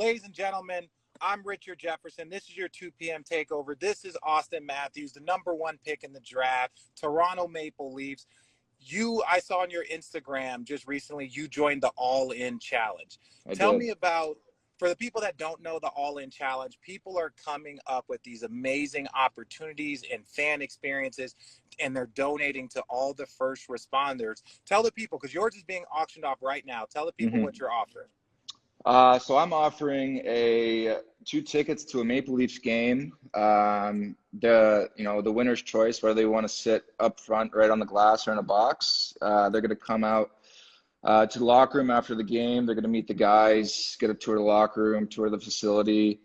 Ladies and gentlemen, I'm Richard Jefferson. This is your 2 p.m. takeover. This is Auston Matthews, the #1 pick in the draft, Toronto Maple Leafs. I saw on your Instagram just recently, you joined the AllIn Challenge. Tell me about, for the people that don't know the AllIn Challenge, people are coming up with these amazing opportunities and fan experiences, and they're donating to all the first responders. Tell the people, because yours is being auctioned off right now. Tell the people what you're offering. So I'm offering 2 tickets to a Maple Leafs game. The winner's choice, whether they want to sit up front right on the glass or in a box. They're going to come out to the locker room after the game. They're going to meet the guys, get a tour of the locker room, tour of the facility.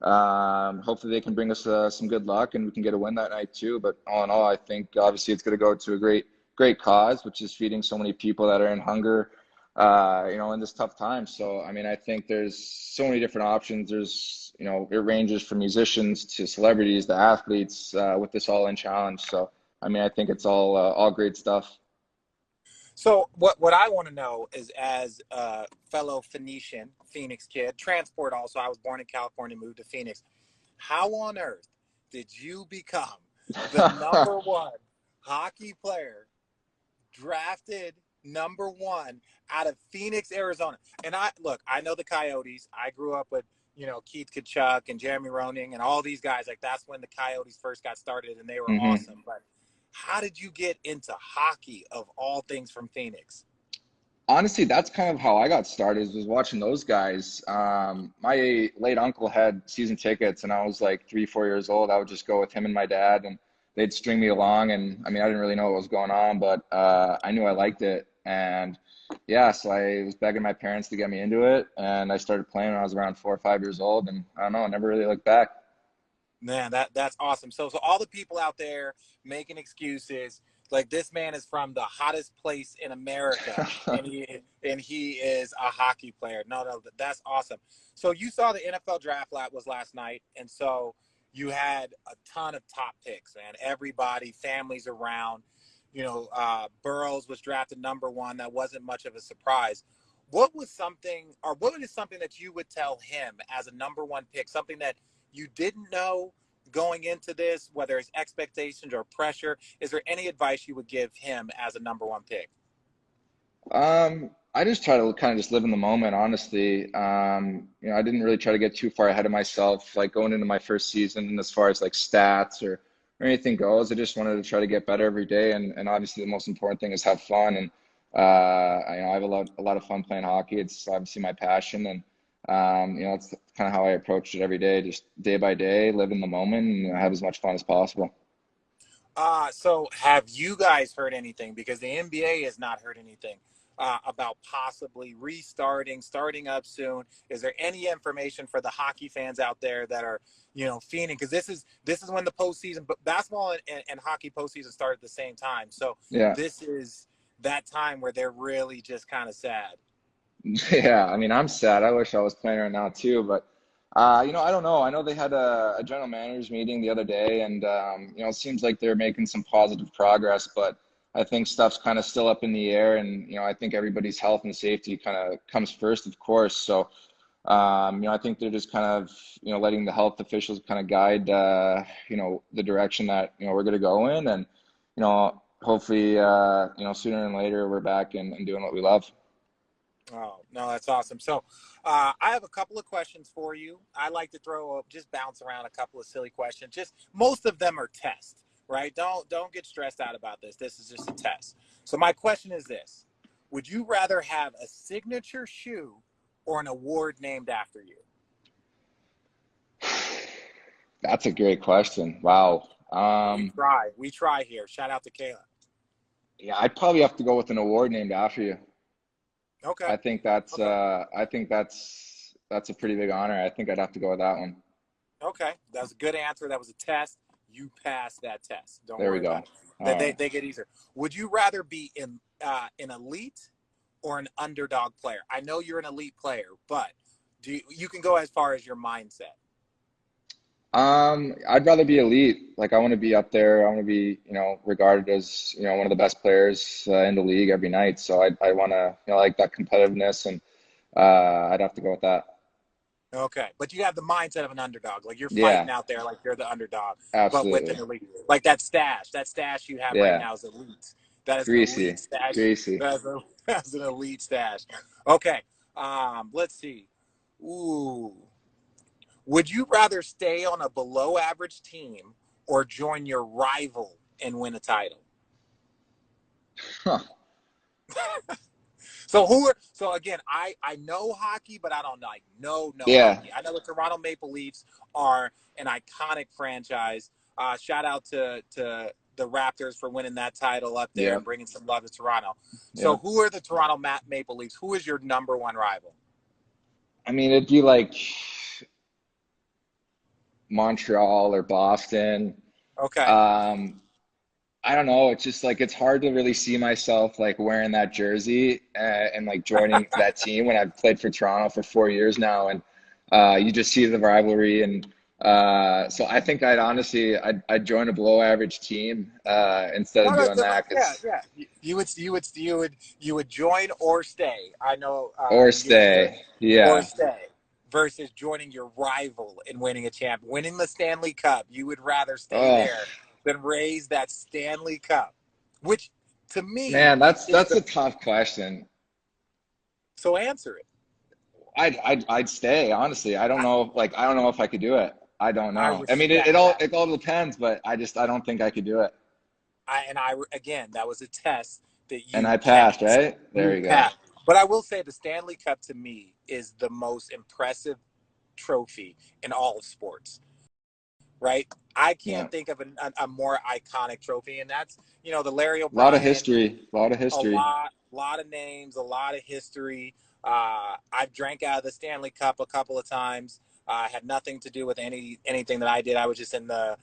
Hopefully they can bring us some good luck and we can get a win that night too. But all in all, I think obviously it's going to go to a great cause, which is feeding so many people that are in hunger, in this tough time. So, I mean, I think there's so many different options. There's, it ranges from musicians to celebrities to athletes with this AllIn Challenge. So, I mean, I think it's all great stuff. So what I want to know is, as a fellow Phoenix kid, transport also, I was born in California, moved to Phoenix. How on earth did you become the #1 hockey player drafted #1 out of Phoenix, Arizona? And I know the Coyotes. I grew up with, Keith Tkachuk and Jeremy Roenick and all these guys. Like, that's when the Coyotes first got started and they were awesome. But how did you get into hockey, of all things, from Phoenix? Honestly, that's kind of how I got started, was watching those guys. My late uncle had season tickets and I was like 3-4 years old. I would just go with him and my dad and they'd string me along. And I mean, I didn't really know what was going on, but I knew I liked it. And yeah, so I was begging my parents to get me into it. And I started playing when I was around 4 or 5 years old. And I don't know, I never really looked back. Man, that's awesome. So all the people out there making excuses, like, this man is from the hottest place in America, and he is a hockey player. No, that's awesome. So you saw the NFL draft was last night, and so you had a ton of top picks, man. Everybody, families around. Burrows was drafted #1. That wasn't much of a surprise. What is something that you would tell him as a #1 pick, something that you didn't know going into this, whether it's expectations or pressure? Is there any advice you would give him as a #1 pick? I just try to kind of just live in the moment, honestly. I didn't really try to get too far ahead of myself, like going into my first season as far as like stats or anything goes. I just wanted to try to get better every day. And obviously the most important thing is have fun. And, I have a lot of fun playing hockey. It's obviously my passion. And, it's kind of how I approach it every day, just day by day, live in the moment and have as much fun as possible. So have you guys heard anything? Because the NBA has not heard anything about possibly starting up soon. Is there any information for the hockey fans out there that are, fiending? Because this is when the postseason, but basketball and hockey postseason start at the same time. So Yeah. This is that time where they're really just kind of sad. Yeah, I mean, I'm sad. I wish I was playing right now too, but I don't know. I know they had a general managers meeting the other day, and it seems like they're making some positive progress, but I think stuff's kind of still up in the air, and I think everybody's health and safety kind of comes first, of course. So I think they're just kind of letting the health officials kind of guide the direction that we're going to go in, and hopefully sooner than later we're back and doing what we love. Oh, no, that's awesome. So I have a couple of questions for you. I like to just bounce around a couple of silly questions. Just most of them are tests, right? Don't get stressed out about this. This is just a test. So my question is this: would you rather have a signature shoe or an award named after you? That's a great question. Wow. We try here. Shout out to Kayla. Yeah, I'd probably have to go with an award named after you. Okay. I think that's a pretty big honor. I think I'd have to go with that one. Okay, that was a good answer. That was a test. You passed that test. Don't there worry we go. about it. They get easier. Would you rather be an elite or an underdog player? I know you're an elite player, but you can go as far as your mindset. I'd rather be elite. Like, I want to be up there. I want to be, regarded as, one of the best players in the league every night. So I want to, like that competitiveness, and I'd have to go with that. Okay, but you have the mindset of an underdog. Like you're fighting Yeah, out there like you're the underdog, but with an absolutely. elite. Like that stash you have right Yeah, now is elite. That is an elite greasy, stash. greasy. That is, that's an elite stash. Okay, let's see. Ooh, would you rather stay on a below average team or join your rival and win a title? Huh. So again, I know hockey, but I don't like no Yeah, hockey. I know the Toronto Maple Leafs are an iconic franchise. Shout out to the Raptors for winning that title up there yeah, and bringing some love to Toronto. yeah. So who are the Toronto Maple Leafs? Who is your number one rival? I mean, it'd be like Montreal or Boston. Okay. Um, I don't know. It's just like it's hard to really see myself like wearing that jersey and like joining that team when I've played for Toronto for 4 years now, and you just see the rivalry, and so I think I'd join a below average team instead of No, no, doing that, yeah, 'cause yeah. You would join or stay. I know or you get the stay. or Yeah. stay versus joining your rival and winning a champ, winning the Stanley Cup. You would rather stay Oh there than raise that Stanley Cup, which to me man, that's is that's the a tough question. so answer it. I'd stay, honestly. I don't I know, like I don't know if I could do it. I don't I know. I mean, it respect all that. it all depends, but I don't think I could do it. Again, that was a test that And you I can passed, right? There you you go. pass. But I will say the Stanley Cup to me is the most impressive trophy in all of sports, right? I Yeah. can't think of a more iconic trophy, and that's the Larry A lot of O'Brien. history. A lot of A history. lot of names, a lot of history. I've drank out of the Stanley Cup a couple of times. Had nothing to do with anything that I did. I was just in the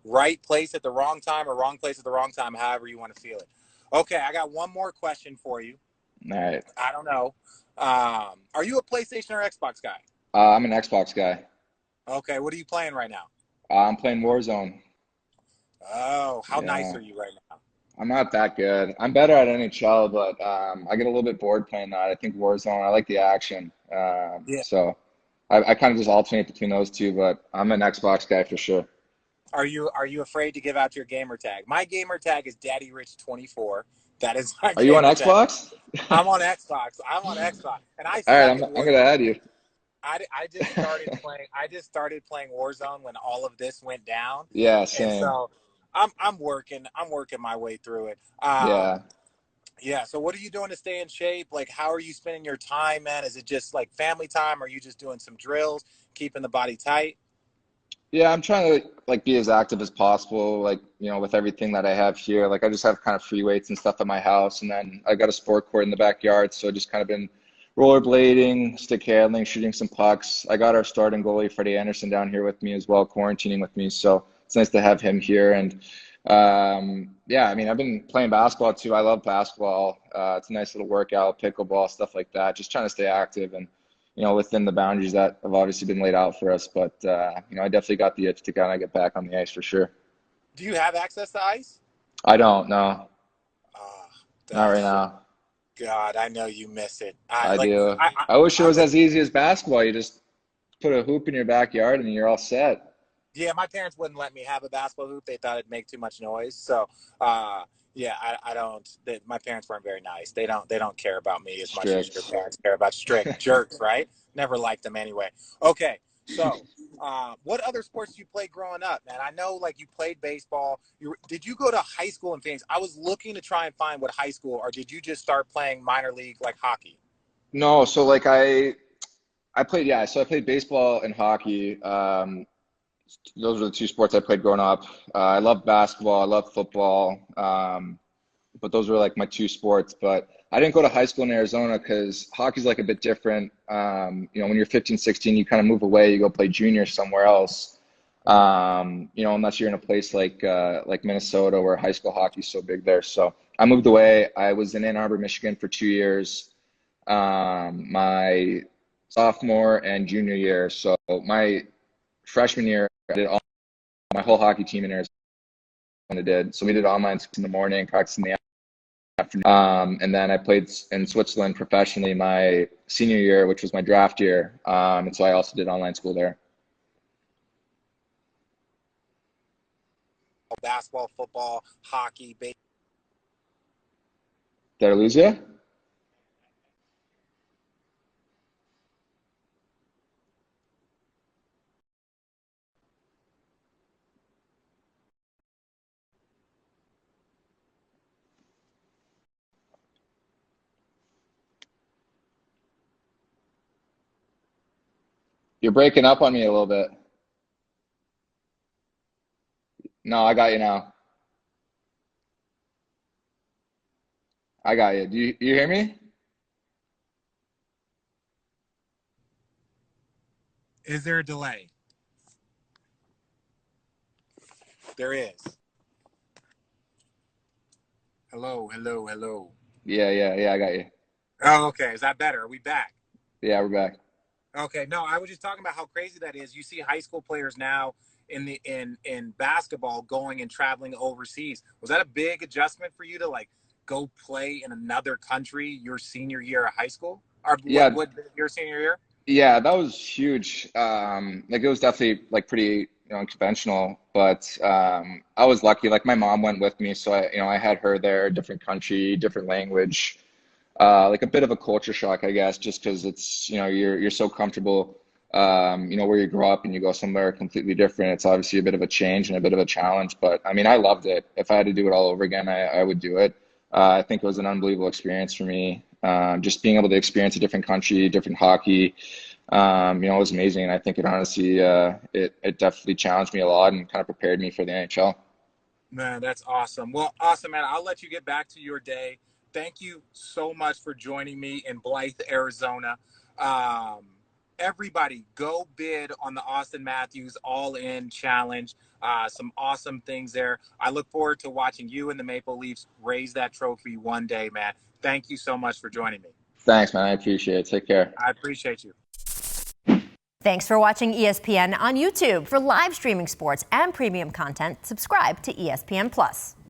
right place at the wrong time or wrong place at the wrong time, however you want to feel it. Okay, I got one more question for you. All right. I don't know. Are you a PlayStation or Xbox guy? I'm an Xbox guy. Okay, what are you playing right now? I'm playing Warzone. Oh, how nice Yeah. are you right now? I'm not that good. I'm better at NHL, but I get a little bit bored playing that. I think Warzone, I like the action. Yeah. So I kind of just alternate between those two, but I'm an Xbox guy for sure. Are you afraid to give out your gamer tag? My gamer tag is Daddy Rich 24. That is my Are you on gamer tag. Xbox? I'm on Xbox. And I All right, suck I'm at I'm gonna Warzone. add you. I just started playing. I just started playing Warzone when all of this went down, Yeah, and same. so I'm working my way through it. Yeah. Yeah. So what are you doing to stay in shape? Like, how are you spending your time, man? Is it just like family time? Or are you just doing some drills, keeping the body tight? Yeah, I'm trying to like be as active as possible, like, with everything that I have here. Like I just have kind of free weights and stuff at my house, and then I got a sport court in the backyard, so just kind of been rollerblading, stick handling, shooting some pucks. I got our starting goalie, Freddie Anderson, down here with me as well, quarantining with me. So it's nice to have him here. And yeah, I mean, I've been playing basketball too. I love basketball. It's a nice little workout, pickleball, stuff like that. Just trying to stay active and within the boundaries that have obviously been laid out for us. But, I definitely got the itch to kind of get back on the ice for sure. Do you have access to ice? I don't know. Oh, Not right that's now. God. I know you miss it. I I like. do. I, I wish it I was live. as easy as basketball. You just put a hoop in your backyard and you're all set. Yeah, my parents wouldn't let me have a basketball hoop. They thought it'd make too much noise. So, yeah, I don't. My parents weren't very nice. They don't care about me as much as your Strict. parents care about strict jerks, right? Never liked them anyway. Okay, so what other sports did you play growing up, man? I know like you played baseball. Did you go to high school in Phoenix? I was looking to try and find what high school, or did you just start playing minor league like hockey? No, so like I played, yeah, so I played baseball and hockey. Those were the two sports I played growing up. I love basketball, I love football. But those were like my two sports. But I didn't go to high school in Arizona because hockey's like a bit different. When you're 15, 16, you kind of move away, you go play junior somewhere else. Unless you're in a place like Minnesota where high school hockey's so big there. So I moved away. I was in Ann Arbor, Michigan for 2 years, my sophomore and junior year. So my freshman year, I did all my whole hockey team in Arizona did. So we did online in the morning, practice in the And then I played in Switzerland professionally my senior year, which was my draft year. And so I also did online school there. Basketball, football, hockey, baseball. Did I lose you? You're breaking up on me a little bit. No, I got you now. I got you. Do you hear me? Is there a delay? There is. Hello, hello, hello. Yeah, I got you. Oh, okay. Is that better? Are we back? Yeah, we're back. Okay. No, I was just talking about how crazy that is. You see high school players now in basketball going and traveling overseas. Was that a big adjustment for you to like go play in another country your senior year of high school? Or Yeah, what your senior year? yeah, that was huge. Like it was definitely like pretty, unconventional, but I was lucky. Like my mom went with me, so I had her there, different country, different language, like a bit of a culture shock, I guess, just because it's, you're so comfortable, where you grow up and you go somewhere completely different. It's obviously a bit of a change and a bit of a challenge, but I mean, I loved it. If I had to do it all over again, I would do it. I think it was an unbelievable experience for me. Just being able to experience a different country, different hockey, it was amazing. And I think it honestly, it definitely challenged me a lot and kind of prepared me for the NHL. Man, that's awesome. Well, awesome, man. I'll let you get back to your day. Thank you so much for joining me in Blythe, Arizona. Um, Everybody, go bid on the Auston Matthews AllIn Challenge. Some awesome things there. I look forward to watching you and the Maple Leafs raise that trophy one day, man. Thank you so much for joining me. Thanks, man. I appreciate it. Take care. I appreciate you. Thanks for watching ESPN on YouTube. For live streaming sports and premium content, subscribe to ESPN Plus.